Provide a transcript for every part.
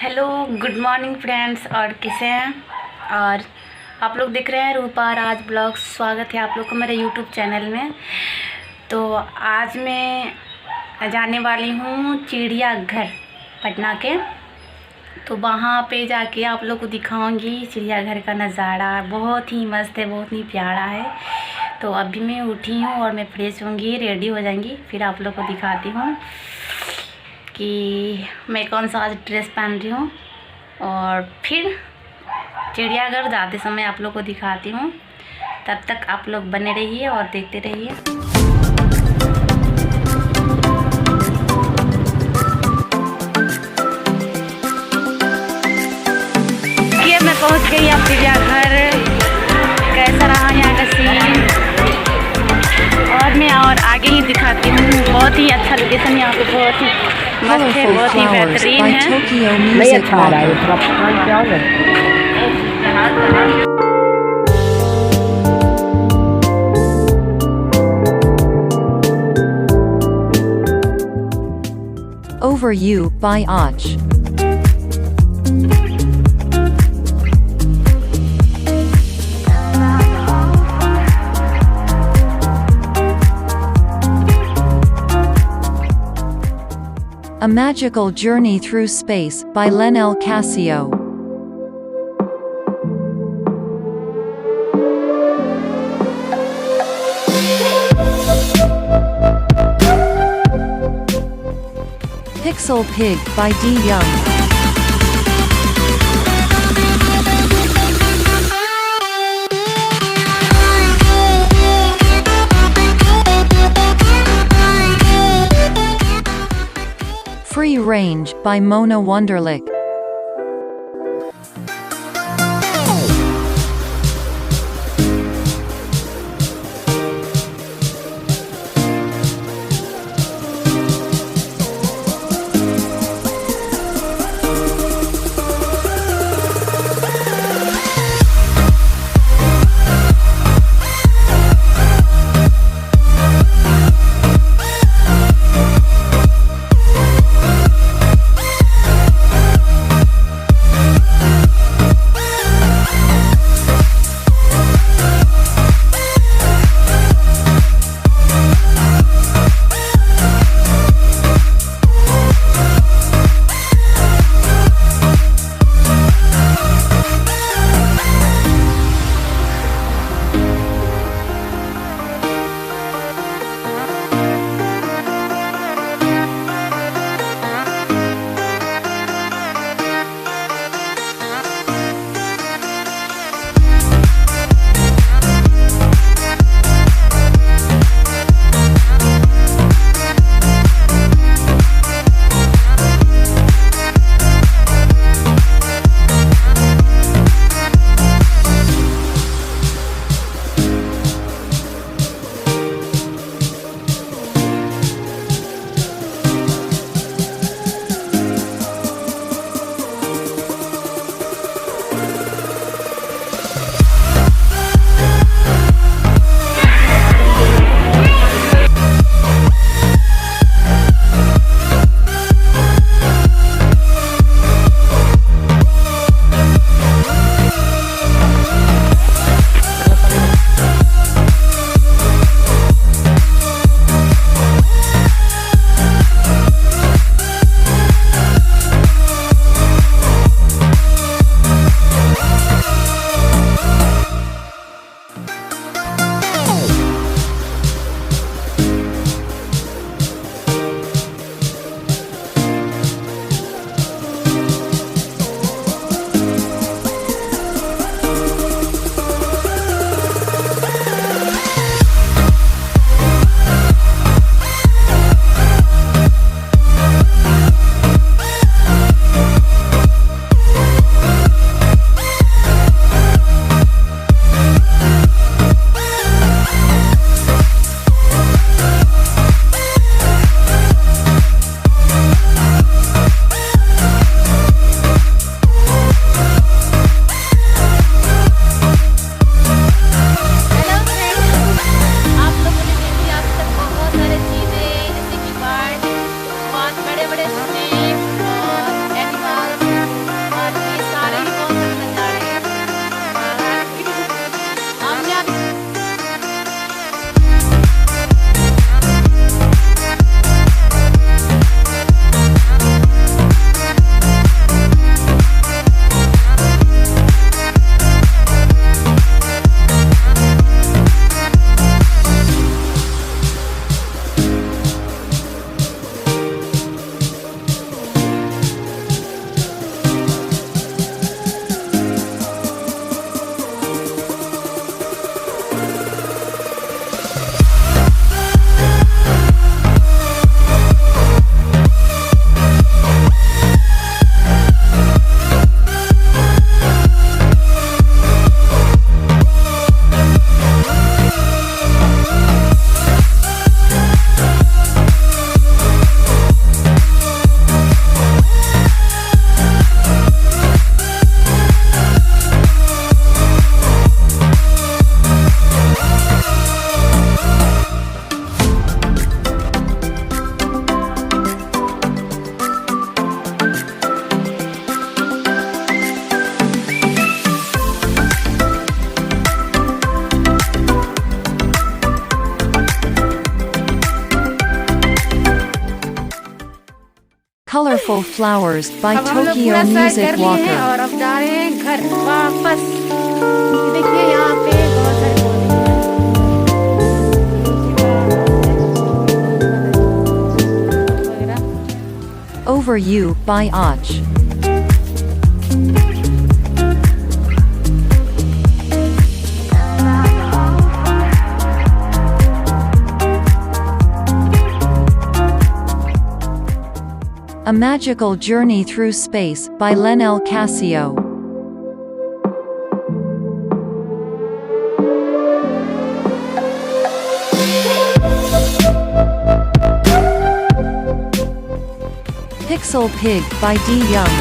Hello good morning friends. और कैसे हैं? और आप लोग देख रहे हैं रूपा राज ब्लॉग। स्वागत है आप लोग को मेरे यूट्यूब चैनल में। तो आज मैं जाने वाली हूँ चिड़ियाघर पटना के। तो वहाँ पे जाके आप लोग को दिखाऊंगी चिड़ियाघर का नज़ारा। बहुत ही मस्त है, बहुत ही प्यारा है। तो अभी मैं उठी हूँ और मैं फ्रेश होंगी, रेडी हो जाएंगी, फिर आप लोग को दिखाती हूँ कि मैं कौन सा आज ड्रेस पहन रही हूँ। और फिर चिड़ियाघर जाते समय आप लोग को दिखाती हूँ। तब तक आप लोग बने रहिए और देखते रहिए। ये मैं पहुँच गई अब चिड़ियाघर। कैसा रहा यहाँ का सीन और मैं और आगे ही दिखाती हूँ। बहुत ही अच्छा लोकेशन यहाँ पे, बहुत ही मस्त है, बहुत ही बेहतरीन है। नहीं अच्छा आ रहा है, थोड़ा क्या होगा? Over You by Och. A Magical Journey Through Space by Lenel Casio. Pixel Pig by D. Young. Free Range by Mona Wunderlich. Colorful Flowers by अब हम लोग Tokyo पूरा सैर Music कर लिए हैं Walker. और अब जा रहे हैं घर वापस। देखिए यहाँ पे बहुत सारे पौधे हैं। Over You by Och. A Magical Journey Through Space by Lenel Casio. Pixel Pig by D. Young.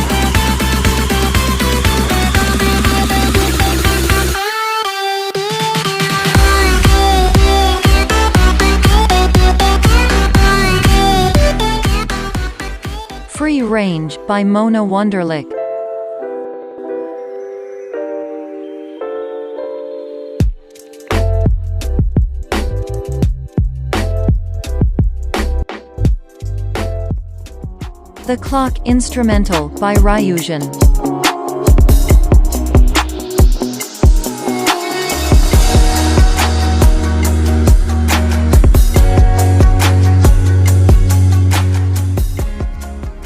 Free Range by Mona Wunderlich. The Clock Instrumental by Ryujin.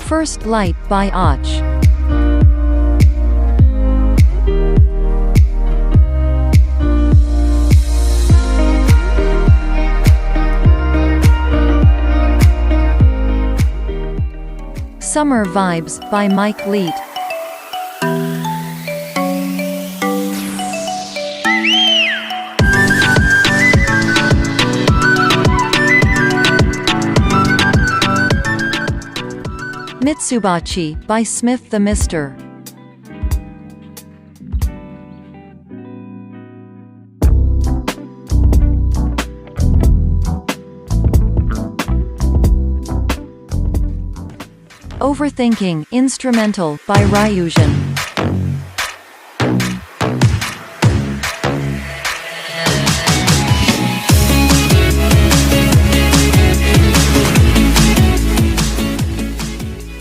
First Light by Och. Summer Vibes by Mike Leet. Mitsubachi by Smith the Mister. Overthinking Instrumental by Ryujin.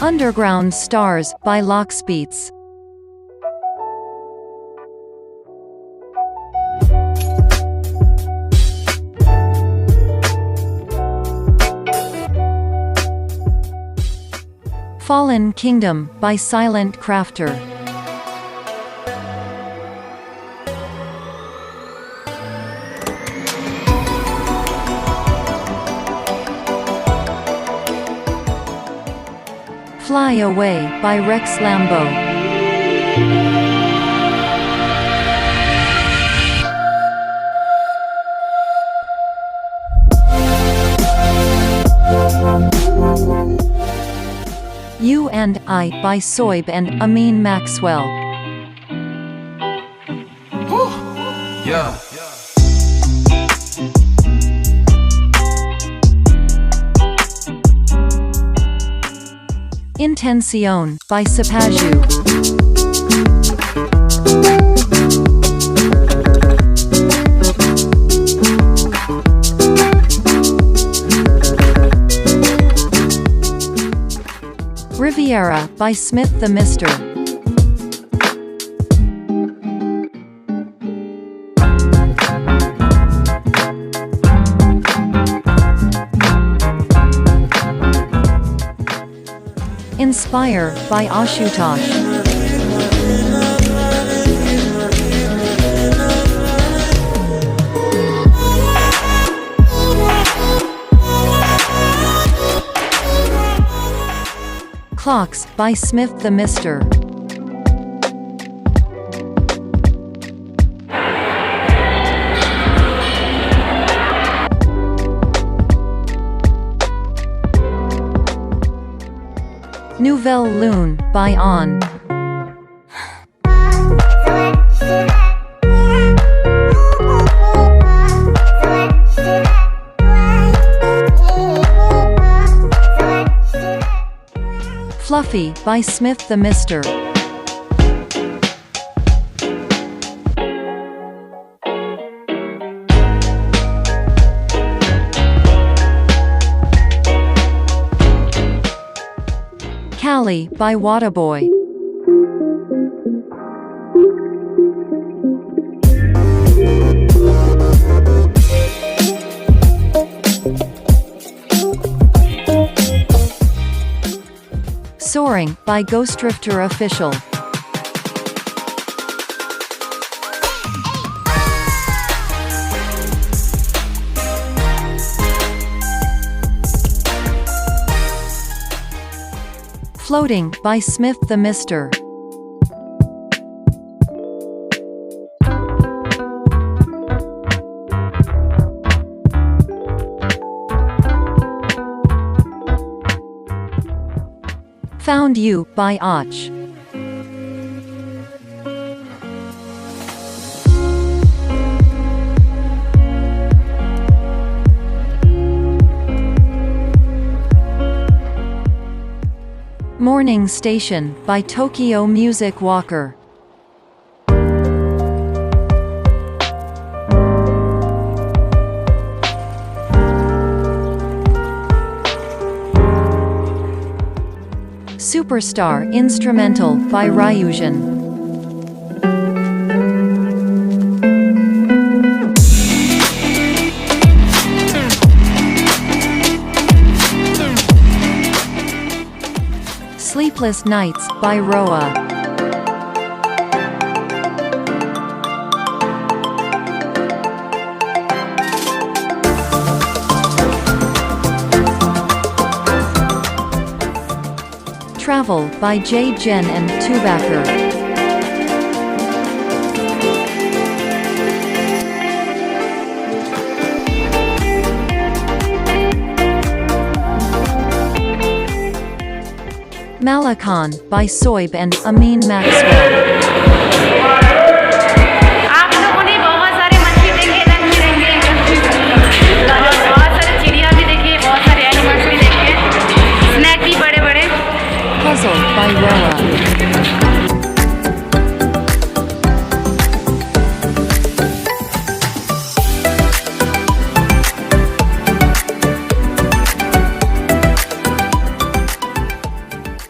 Underground Stars by Lockspeets. Fallen Kingdom by Silent Crafter. Fly Away by Rex Lambeau. You and I by Soib and Amin Maxwell. Yeah. Intención by Sapaju. Riviera by Smith the Mister. Inspire by Ashutosh. Clocks by Smith the Mister. Nouvelle Lune by On. Fluffy by Smith the Mister. Slowly by Waterboy. Soaring by Ghostdrifter Official. Floating by Smith the Mister. Found You by Och. Morning Station by Tokyo Music Walker. Superstar Instrumental by Ryujin. Sleepless Nights by Roa. Travel by J. Jen and Tubacker. Malakan by Soib and Amin Maxwell. आप लोगों ने बहुत सारे मछली देखे, रंग बिरंगे और बहुत सारे चिड़िया भी देखे, बहुत सारे एनिमल्स भी देखे, स्नैक भी बड़े बड़े। Puzzle by Roa.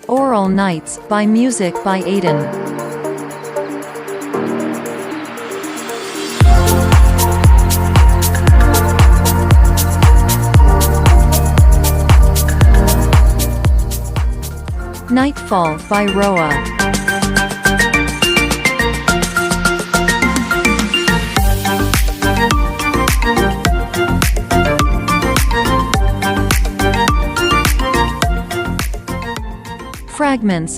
Oral Nights by Music by Aiden. Nightfall by Roa. Fragments